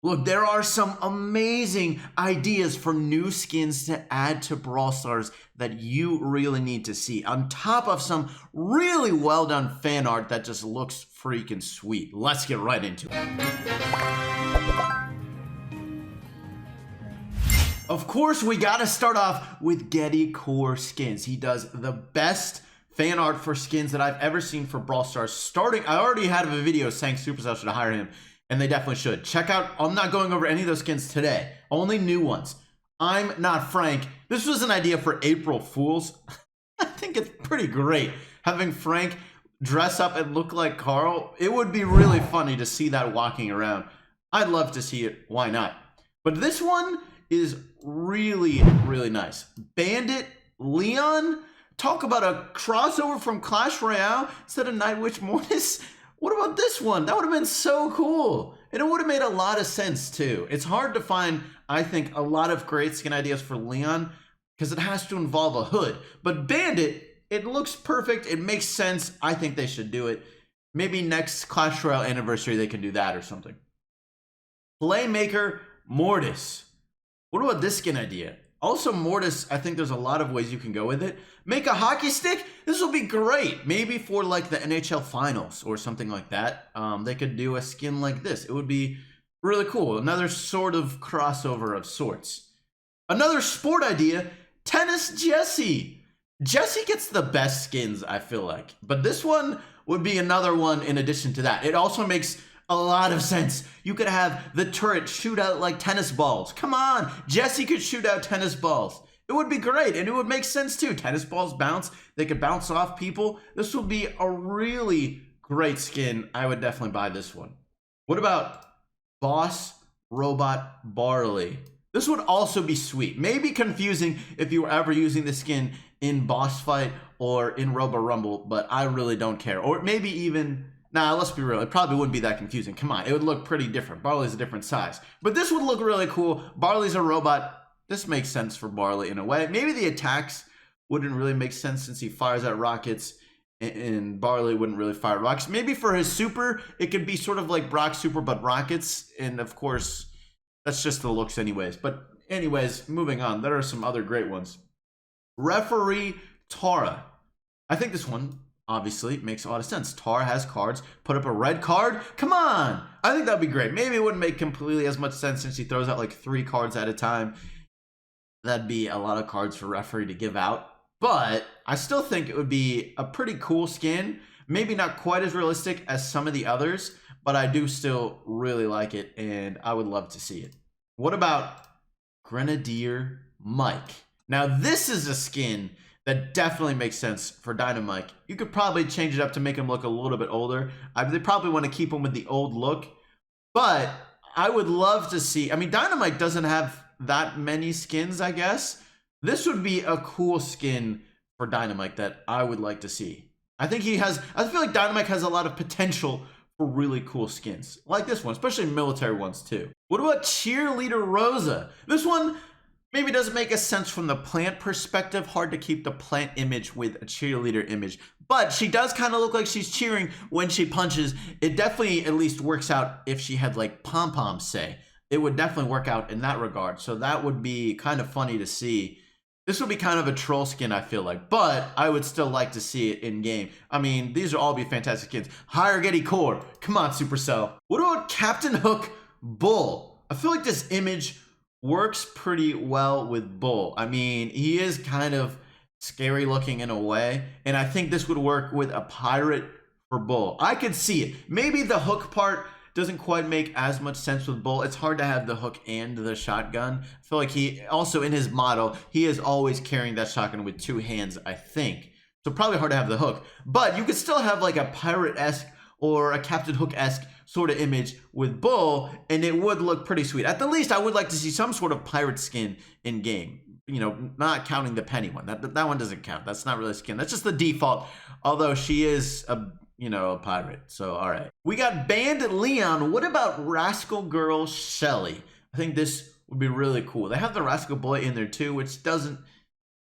Look, there are some amazing ideas for new skins to add to Brawl Stars that you really need to see, on top of some really well done fan art that just looks freaking sweet. Let's get right into it. Of course, we gotta start off with Getty Core Skins. He does the best fan art for skins that I've ever seen for Brawl Stars. I already had a video saying Supercell should hire him, and they definitely should. Check out, I'm not going over any of those skins today, only new ones. I'm not Frank. This was an idea for April Fools. I think it's pretty great having Frank dress up and look like Carl. It would be really funny to see that walking around. I'd love to see it, why not? But this one is really, really nice. Bandit Leon, talk about a crossover from Clash Royale instead of Night Witch Mortis. What about this one? That would have been so cool. And it would have made a lot of sense too. It's hard to find, I think, a lot of great skin ideas for Leon because it has to involve a hood. But Bandit, it looks perfect. It makes sense. I think they should do it. Maybe next Clash Royale anniversary they can do that or something. Playmaker Mortis. What about this skin idea? Also, Mortis, I think there's a lot of ways you can go with it. Make a hockey stick? This will be great. Maybe for like the NHL finals or something like that. They could do a skin like this. It would be really cool. Another sort of crossover of sorts. Another sport idea, Tennis Jessie. Jessie gets the best skins, I feel like. But this one would be another one in addition to that. It also makes a lot of sense. You could have the turret shoot out like tennis balls. Come on, Jessie could shoot out tennis balls. It would be great, and it would make sense too. Tennis balls bounce. They could bounce off people. This would be a really great skin. I would definitely buy this one. What about Boss Robot Barley? This would also be sweet. Maybe confusing if you were ever using the skin in Boss Fight or in Robo Rumble, but I really don't care. Or maybe even... Nah, let's be real. It probably wouldn't be that confusing. Come on, it would look pretty different. Barley's a different size. But this would look really cool. Barley's a robot. This makes sense for Barley in a way. Maybe the attacks wouldn't really make sense since he fires out rockets and Barley wouldn't really fire rockets. Maybe for his super, it could be sort of like Brock's super, but rockets. And of course, that's just the looks anyways. But anyways, moving on. There are some other great ones. Referee Tara. I think this one... obviously, it makes a lot of sense. Tara has cards. Put up a red card. Come on. I think that'd be great. Maybe it wouldn't make completely as much sense since she throws out like 3 cards at a time. That'd be a lot of cards for referee to give out. But I still think it would be a pretty cool skin. Maybe not quite as realistic as some of the others, but I do still really like it, and I would love to see it. What about Grenadier Mike? Now, this is a skin that definitely makes sense for Dynamite. You could probably change it up to make him look a little bit older. They probably want to keep him with the old look, but I would love to see... I mean, Dynamite doesn't have that many skins, I guess. This would be a cool skin for Dynamite that I would like to see. I think he has... I feel like Dynamite has a lot of potential for really cool skins, like this one, especially military ones too. What about Cheerleader Rosa? This one... maybe doesn't make a sense from the plant perspective. Hard to keep the plant image with a cheerleader image. But she does kind of look like she's cheering when she punches. It definitely at least works out if she had like pom-poms, say. It would definitely work out in that regard. So that would be kind of funny to see. This would be kind of a troll skin, I feel like. But I would still like to see it in game. I mean, these would all be fantastic skins. Hire Getty Core. Come on, Supercell. What about Captain Hook Bull? I feel like this image... works pretty well with Bull. I mean, he is kind of scary looking in a way, and I think this would work with a pirate for Bull. I could see it. Maybe the hook part doesn't quite make as much sense with Bull. It's hard to have the hook and the shotgun. I feel like he, also in his model, he is always carrying that shotgun with 2 hands, I think. So probably hard to have the hook. But you could still have like a pirate-esque or a Captain Hook-esque sort of image with Bull, and it would look pretty sweet. At the least, I would like to see some sort of pirate skin in game. You know, not counting the Penny one. That one doesn't count. That's not really a skin. That's just the default. Although she is a, you know, a pirate. So, all right. We got Bandit Leon. What about Rascal Girl Shelly? I think this would be really cool. They have the Rascal Boy in there too, which doesn't...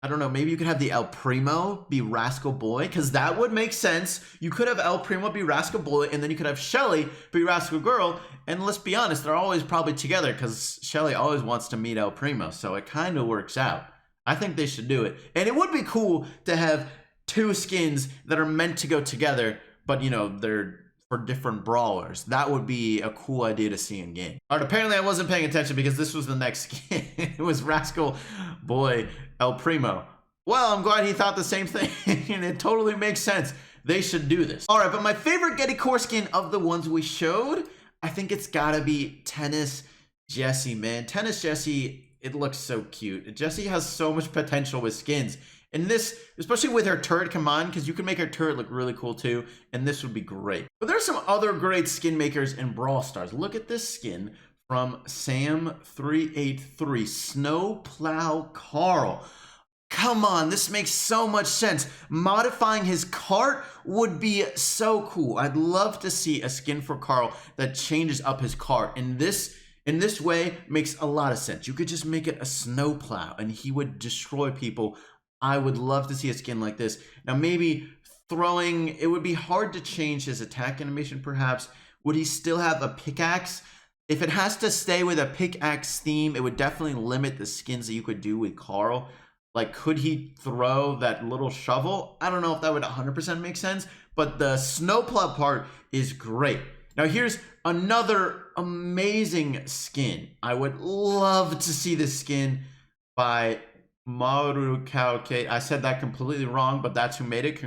I don't know, maybe you could have the El Primo be Rascal Boy, because that would make sense. You could have El Primo be Rascal Boy, and then you could have Shelly be Rascal Girl, and let's be honest, they're always probably together, because Shelly always wants to meet El Primo, so it kind of works out. I think they should do it. And it would be cool to have two skins that are meant to go together, but you know, they're for different brawlers. That would be a cool idea to see in game. All right, apparently I wasn't paying attention because this was the next skin. It was Rascal Boy El Primo. Well, I'm glad he thought the same thing, and it totally makes sense. They should do this. All right, but my favorite Getty Core skin of the ones we showed, I think it's gotta be Tennis Jessie, man. Tennis Jessie, it looks so cute. Jessie has so much potential with skins. And this, especially with her turret, come on, because you can make her turret look really cool too, and this would be great. But there's some other great skin makers in Brawl Stars. Look at this skin from Sam383, Snowplow Carl. Come on, this makes so much sense. Modifying his cart would be so cool. I'd love to see a skin for Carl that changes up his cart. And this, in this way, makes a lot of sense. You could just make it a snowplow and he would destroy people. I would love to see a skin like this. Now maybe throwing, it would be hard to change his attack animation perhaps. Would he still have a pickaxe? If it has to stay with a pickaxe theme, it would definitely limit the skins that you could do with Carl. Like, could he throw that little shovel? I don't know if that would 100% make sense, but the snowplow part is great. Now here's another amazing skin. I would love to see this skin by Marukauke. I said that completely wrong, but that's who made it.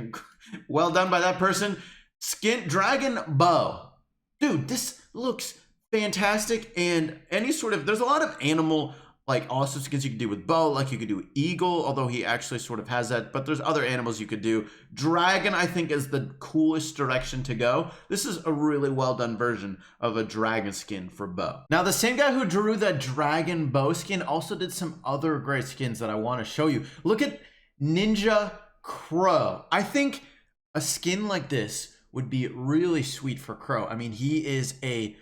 Well done by that person. Skin Dragon Bow. Dude, this looks fantastic. And any sort of, there's a lot of animal like awesome skins you could do with Bow, like you could do Eagle, although he actually sort of has that, but there's other animals you could do. Dragon, I think, is the coolest direction to go. This is a really well done version of a dragon skin for Bow. Now, the same guy who drew that Dragon Bow skin also did some other great skins that I want to show you. Look at Ninja Crow. I think a skin like this would be really sweet for Crow. I mean, he is a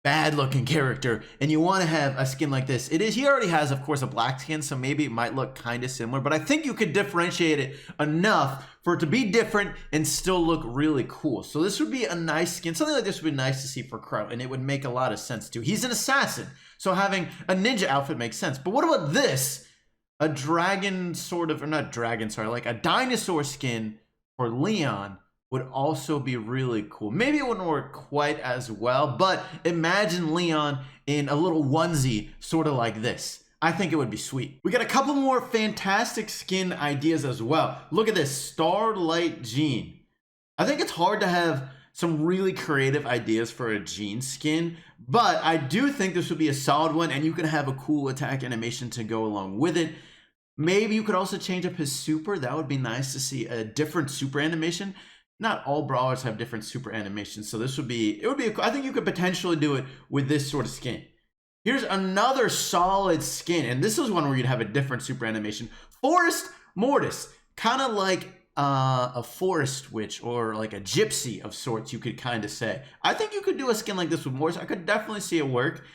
bad looking character and you want to have a skin like this. He already has, of course, a black skin, so maybe it might look kind of similar, but I think you could differentiate it enough for it to be different and still look really cool. So this would be a nice skin. Something like this would be nice to see for Crow, and it would make a lot of sense too. He's an assassin, so having a ninja outfit makes sense. But what about this? A dragon sort of, or not dragon, sorry, like a dinosaur skin for Leon would also be really cool. Maybe it wouldn't work quite as well, but imagine Leon in a little onesie, sort of like this. I think it would be sweet. We got a couple more fantastic skin ideas as well. Look at this, Starlight Jean. I think it's hard to have some really creative ideas for a Jean skin, but I do think this would be a solid one, and you can have a cool attack animation to go along with it. Maybe you could also change up his super. That would be nice to see a different super animation. Not all brawlers have different super animations, so this would be, I think you could potentially do it with this sort of skin. Here's another solid skin, and this is one where you'd have a different super animation. Forest Mortis, kind of like a forest witch or like a gypsy of sorts, you could kind of say. I think you could do a skin like this with Mortis. I could definitely see it work.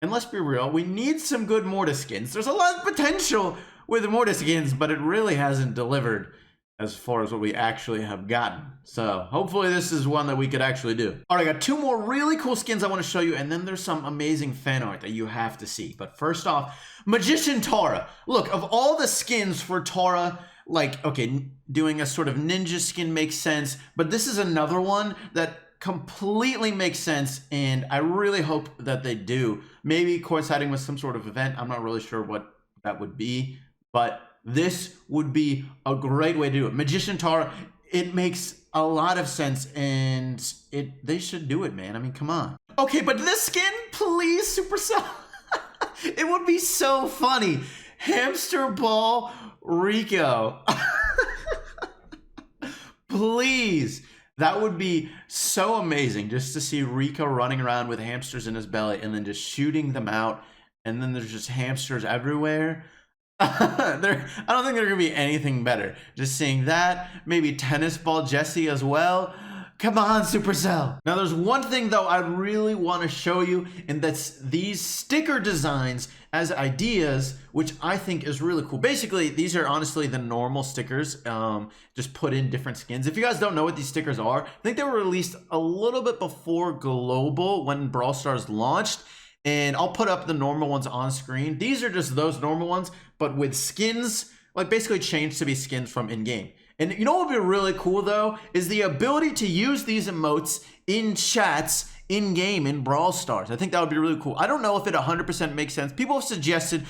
And let's be real, we need some good Mortis skins. There's a lot of potential with the Mortis skins, but it really hasn't delivered as far as what we actually have gotten. So hopefully this is one that we could actually do. All right, I got two more really cool skins I want to show you, and then there's some amazing fan art that you have to see. But first off, Magician Tara. Look, of all the skins for Tara, like, okay, doing a sort of ninja skin makes sense, but this is another one that completely makes sense, and I really hope that they do. Maybe coinciding with some sort of event. I'm not really sure what that would be, but this would be a great way to do it. Magician Tara, it makes a lot of sense, and they should do it, man. I mean, come on. Okay, but this skin, please, Supercell. It would be so funny. Hamster Ball Rico. Please. That would be so amazing just to see Rico running around with hamsters in his belly and then just shooting them out, and then there's just hamsters everywhere. I don't think there's gonna be anything better. Just seeing that, maybe Tennis Ball Jessie as well. Come on, Supercell. Now, there's one thing, though, I really want to show you, and that's these sticker designs as ideas, which I think is really cool. Basically, these are honestly the normal stickers, just put in different skins. If you guys don't know what these stickers are, I think they were released a little bit before Global when Brawl Stars launched, and I'll put up the normal ones on screen. These are just those normal ones, but with skins, like basically changed to be skins from in-game. And you know what would be really cool, though, is the ability to use these emotes in chats in-game in Brawl Stars. I think that would be really cool. I don't know if it 100% makes sense. People have suggested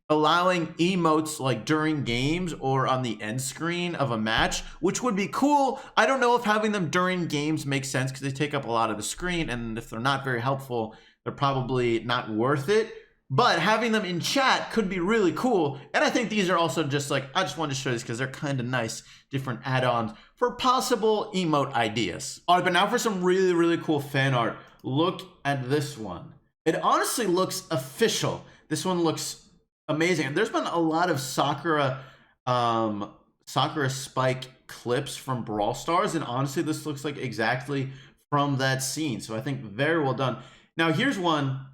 allowing emotes like during games or on the end screen of a match, which would be cool. I don't know if having them during games makes sense because they take up a lot of the screen, and if they're not very helpful, they're probably not worth it. But having them in chat could be really cool. And I think these are also just like, I just wanted to show this because they're kind of nice, different add-ons for possible emote ideas. All right, but now for some really, really cool fan art. Look at this one. It honestly looks official. This one looks amazing. There's been a lot of Sakura Spike clips from Brawl Stars, and honestly, this looks like exactly from that scene. So I think very well done. Now here's one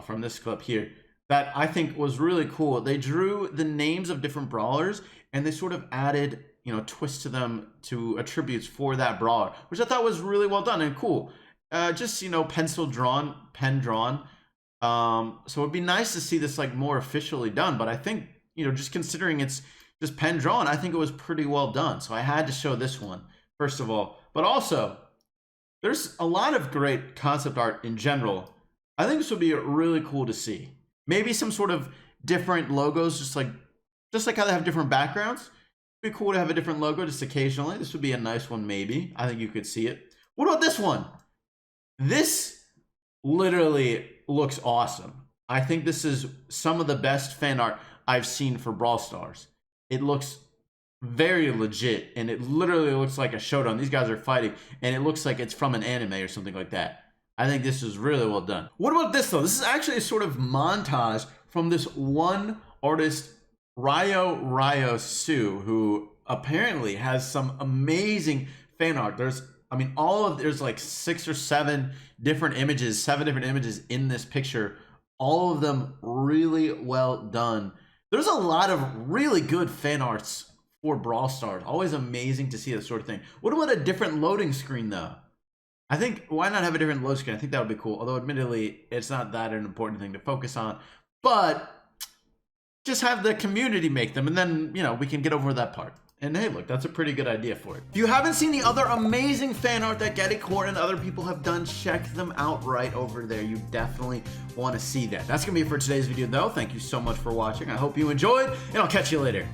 from this clip here that I think was really cool. They drew the names of different brawlers, and they sort of added, you know, twists to them to attributes for that brawler, which I thought was really well done and cool. Just, you know, pencil drawn, pen drawn. So it'd be nice to see this like more officially done, but I think, you know, just considering it's just pen drawn, I think it was pretty well done. So I had to show this one first of all, but also there's a lot of great concept art in general. I think this would be really cool to see. Maybe some sort of different logos, just like how they have different backgrounds. It'd be cool to have a different logo just occasionally. This would be a nice one, maybe. I think you could see it. What about this one? This literally looks awesome. I think this is some of the best fan art I've seen for Brawl Stars. It looks very legit, and it literally looks like a showdown. These guys are fighting, and it looks like it's from an anime or something like that. I think this is really well done. What about this, though? This is actually a sort of montage from this one artist, Ryo Sue, who apparently has some amazing fan art. There's like 6 or 7 different images, in this picture. All of them really well done. There's a lot of really good fan arts for Brawl Stars. Always amazing to see this sort of thing. What about a different loading screen, though? I think, why not have a different load screen? I think that would be cool. Although, admittedly, it's not that an important thing to focus on. But just have the community make them, and then, you know, we can get over that part. And hey, look, that's a pretty good idea for it. If you haven't seen the other amazing fan art that Getty Court and other people have done, check them out right over there. You definitely want to see that. That's going to be it for today's video, though. Thank you so much for watching. I hope you enjoyed, and I'll catch you later.